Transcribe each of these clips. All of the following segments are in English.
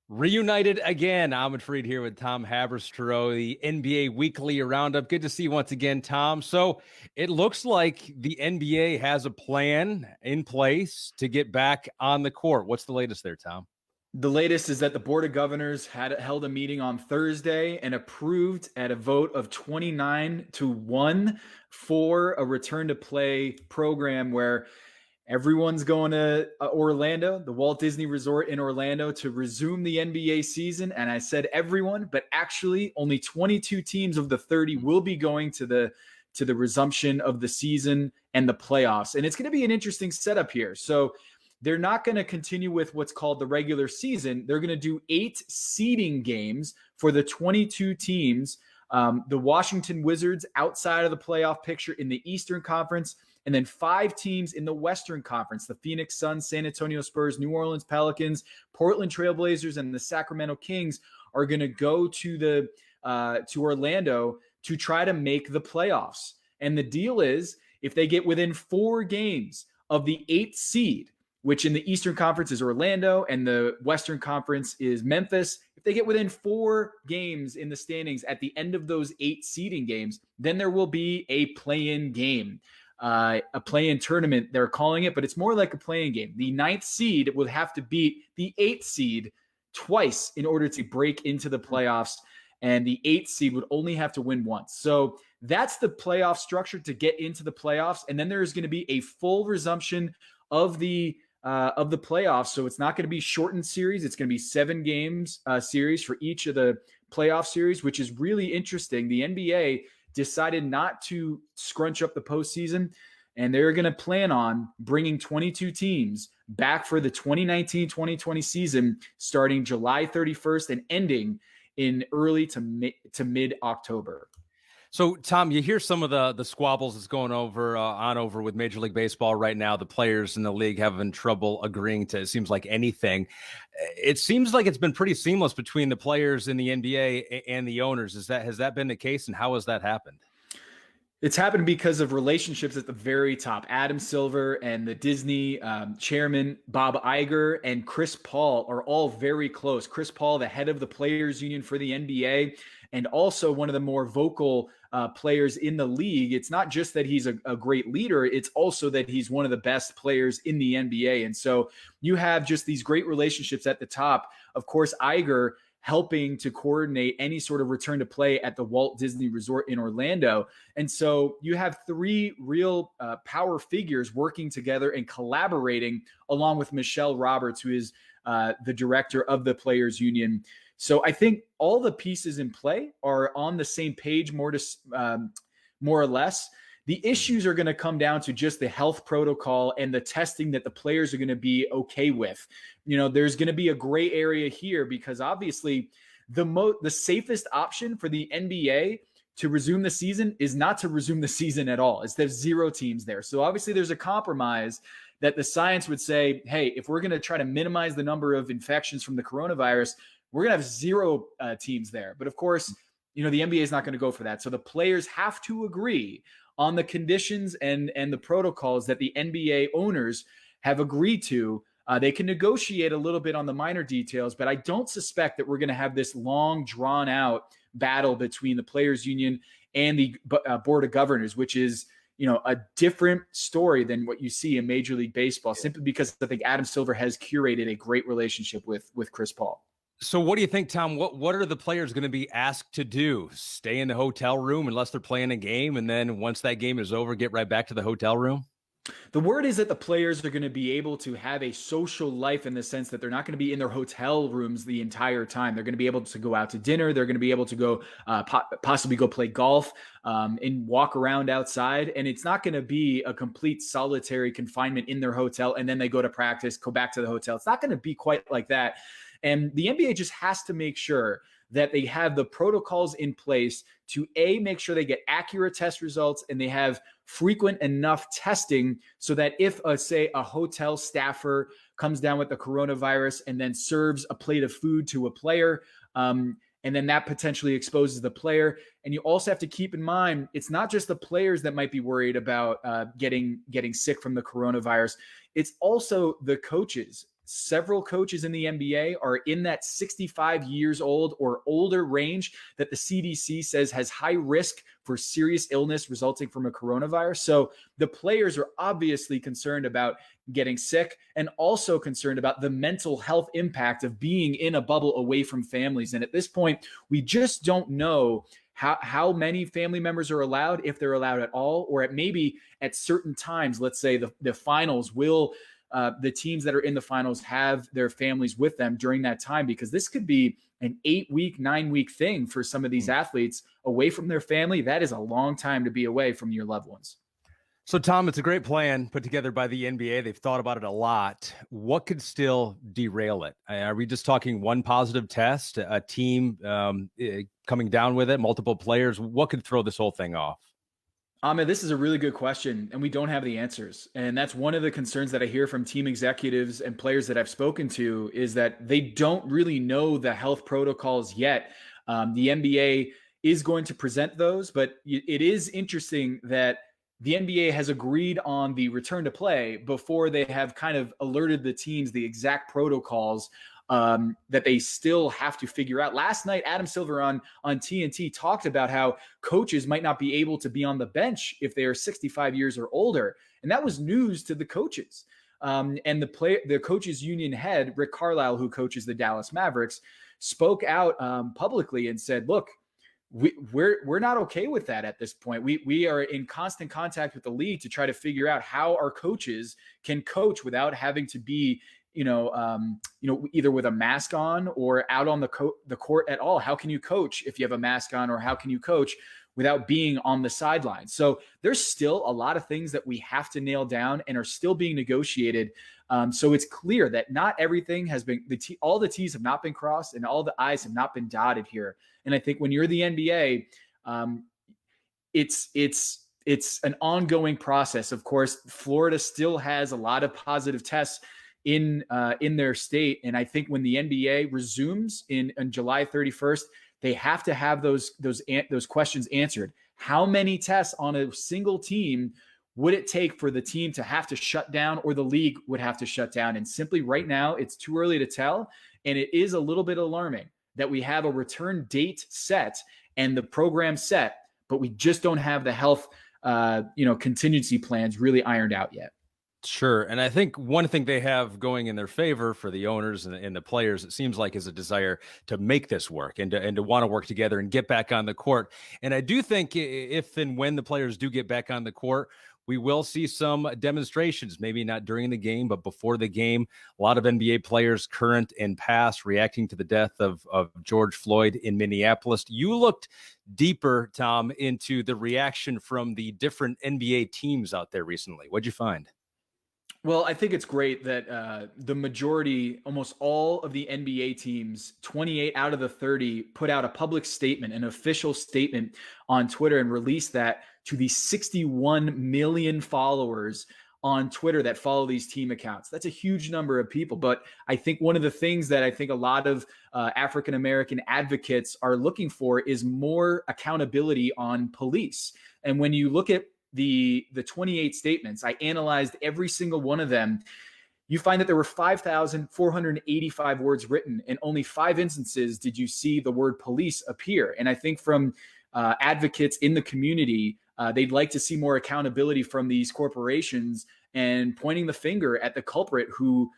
Reunited again. Ahmed Freed here with Tom Haberstroh, the NBA Weekly Roundup. Good to see you once again, Tom. So it looks like the NBA has a plan in place to get back on the court. What's the latest there, Tom? The latest is that the Board of Governors held a meeting on Thursday and approved at a vote of 29-1 for a return to play program where everyone's going to Orlando, the Walt Disney Resort in Orlando, to resume the NBA season. And I said everyone, but actually only 22 teams of the 30 will be going to the resumption of the season and the playoffs. And it's going to be an interesting setup here. So they're not going to continue with what's called the regular season. They're going to do 8 seeding games for the 22 teams. The Washington Wizards outside of the playoff picture in the Eastern Conference, and then 5 teams in the Western Conference: the Phoenix Suns, San Antonio Spurs, New Orleans Pelicans, Portland Trailblazers, and the Sacramento Kings are going to go to Orlando to try to make the playoffs. And the deal is, if they get within 4 games of the 8th seed, which in the Eastern Conference is Orlando and the Western Conference is Memphis, if they get within 4 games in the standings at the end of those 8 seeding games, then there will be a play-in game, a play-in tournament, they're calling it, but it's more like a play-in game. The 9th seed will have to beat the 8th seed twice in order to break into the playoffs, and the 8th seed would only have to win once. So that's the playoff structure to get into the playoffs, and then there's going to be a full resumption of the playoffs. So it's not going to be shortened series. It's going to be 7 games series for each of the playoff series, which is really interesting. The NBA decided not to scrunch up the postseason, and they're going to plan on bringing 22 teams back for the 2019-2020 season, starting July 31st and ending in early to mid-October. So, Tom, you hear some of the squabbles that's going over with Major League Baseball right now. The players in the league having trouble agreeing to, it seems like, anything. It seems like it's been pretty seamless between the players in the NBA and the owners. Has that been the case, and how has that happened? It's happened because of relationships at the very top. Adam Silver and the Disney chairman, Bob Iger, and Chris Paul are all very close. Chris Paul, the head of the Players Union for the NBA, and also one of the more vocal players in the league. It's not just that he's a great leader, it's also that he's one of the best players in the NBA. And so you have just these great relationships at the top. Of course, Iger helping to coordinate any sort of return to play at the Walt Disney Resort in Orlando. And so you have 3 real power figures working together and collaborating, along with Michelle Roberts, who is the director of the Players Union. So I think all the pieces in play are on the same page, more or less. The issues are going to come down to just the health protocol and the testing that the players are going to be okay with. You know, there's going to be a gray area here because obviously the safest option for the NBA to resume the season is not to resume the season at all. It's there's 0 teams there. So obviously there's a compromise that the science would say, hey, if we're going to try to minimize the number of infections from the coronavirus, we're going to have 0 teams there. But of course, you know, the NBA is not going to go for that. So the players have to agree on the conditions and the protocols that the NBA owners have agreed to. They can negotiate a little bit on the minor details, but I don't suspect that we're going to have this long, drawn-out battle between the Players Union and the Board of Governors, which is, you know, a different story than what you see in Major League Baseball, simply because I think Adam Silver has curated a great relationship with Chris Paul. So what do you think, Tom? What are the players going to be asked to do? Stay in the hotel room unless they're playing a game, and then once that game is over, get right back to the hotel room? The word is that the players are going to be able to have a social life in the sense that they're not going to be in their hotel rooms the entire time. They're going to be able to go out to dinner. They're going to be able to go possibly go play golf and walk around outside. And it's not going to be a complete solitary confinement in their hotel and then they go to practice, go back to the hotel. It's not going to be quite like that. And the NBA just has to make sure that they have the protocols in place to make sure they get accurate test results and they have frequent enough testing so that if, say, a hotel staffer comes down with the coronavirus and then serves a plate of food to a player, and then that potentially exposes the player. And you also have to keep in mind, it's not just the players that might be worried about getting sick from the coronavirus. It's also the coaches. several coaches in the NBA are in that 65 years old or older range that the CDC says has high risk for serious illness resulting from a coronavirus. So the players are obviously concerned about getting sick and also concerned about the mental health impact of being in a bubble away from families. And at this point, we just don't know how many family members are allowed, if they're allowed at all, or maybe at certain times, let's say the finals will, the teams that are in the finals have their families with them during that time, because this could be an 8-week, 9-week thing for some of these athletes away from their family. That is a long time to be away from your loved ones. So, Tom, it's a great plan put together by the NBA. They've thought about it a lot. What could still derail it? Are we just talking one positive test, a team coming down with it, multiple players? What could throw this whole thing off? Ahmed, this is a really good question, and we don't have the answers. And that's one of the concerns that I hear from team executives and players that I've spoken to, is that they don't really know the health protocols yet. The NBA is going to present those, but it is interesting that the NBA has agreed on the return to play before they have kind of alerted the teams the exact protocols that they still have to figure out. Last night, Adam Silver on TNT talked about how coaches might not be able to be on the bench if they are 65 years or older. And that was news to the coaches. And the coaches union head, Rick Carlisle, who coaches the Dallas Mavericks, spoke out publicly and said, look, we're not okay with that at this point. We are in constant contact with the league to try to figure out how our coaches can coach without having to be, either with a mask on or out on the court at all. How can you coach if you have a mask on, or how can you coach without being on the sidelines? So there's still a lot of things that we have to nail down and are still being negotiated. So it's clear that not everything has been, all the T's have not been crossed and all the I's have not been dotted here. And I think when you're the NBA, it's an ongoing process. Of course, Florida still has a lot of positive tests in their state. And I think when the NBA resumes on July 31st, they have to have those questions answered. How many tests on a single team would it take for the team to have to shut down, or the league would have to shut down? And simply right now, it's too early to tell. And it is a little bit alarming that we have a return date set and the program set, but we just don't have the health contingency plans really ironed out yet. Sure. And I think one thing they have going in their favor for the owners and the players, it seems like, is a desire to make this work and to want to work together and get back on the court. And I do think if and when the players do get back on the court, we will see some demonstrations, maybe not during the game, but before the game. A lot of NBA players, current and past, reacting to the death of George Floyd in Minneapolis. You looked deeper, Tom, into the reaction from the different NBA teams out there recently. What'd you find? Well, I think it's great that the majority, almost all of the NBA teams, 28 out of the 30, put out a public statement, an official statement on Twitter, and released that to the 61 million followers on Twitter that follow these team accounts. That's a huge number of people. But I think one of the things that I think a lot of African-American advocates are looking for is more accountability on police. And when you look at the 28 statements, I analyzed every single one of them. You find that there were 5,485 words written, and only 5 instances did you see the word police appear. And I think from advocates in the community, they'd like to see more accountability from these corporations and pointing the finger at the culprit who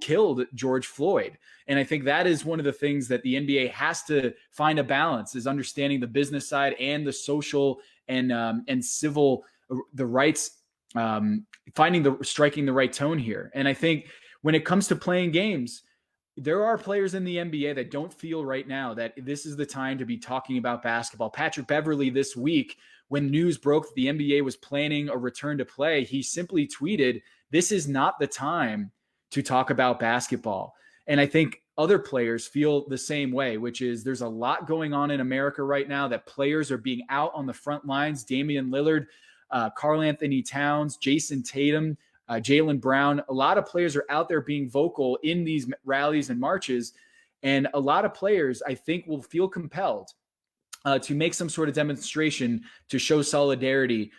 killed George Floyd. And I think that is one of the things that the NBA has to find a balance, is understanding the business side and the social and civil, the rights, striking the right tone here. And I think when it comes to playing games, there are players in the NBA that don't feel right now that this is the time to be talking about basketball. Patrick Beverley this week, when news broke that the NBA was planning a return to play, he simply tweeted, "This is not the time to talk about basketball." And I think other players feel the same way, which is there's a lot going on in America right now, that players are being out on the front lines. Damian Lillard, Karl Anthony Towns, Jason Tatum, Jaylen Brown. A lot of players are out there being vocal in these rallies and marches. And a lot of players, I think, will feel compelled to make some sort of demonstration to show solidarity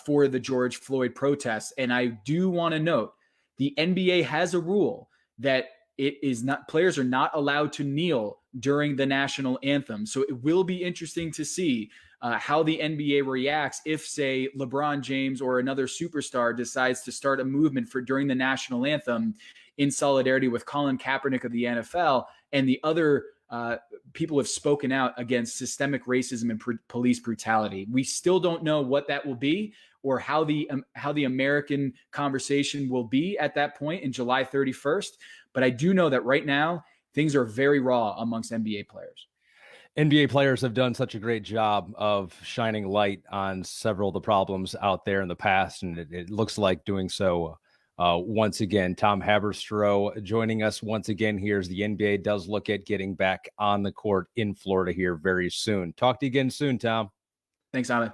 for the George Floyd protests. And I do want to note the NBA has a rule that it is not, players are not allowed to kneel during the national anthem. So it will be interesting to see how the NBA reacts if, say, LeBron James or another superstar decides to start a movement for during the national anthem in solidarity with Colin Kaepernick of the NFL and the other people have spoken out against systemic racism and police brutality. We still don't know what that will be or how the American conversation will be at that point in July 31st. But I do know that right now things are very raw amongst NBA players. NBA players have done such a great job of shining light on several of the problems out there in the past, and it looks like doing so once again. Tom Haberstroh joining us once again here as the NBA does look at getting back on the court in Florida here very soon. Talk to you again soon, Tom. Thanks, Ahmed.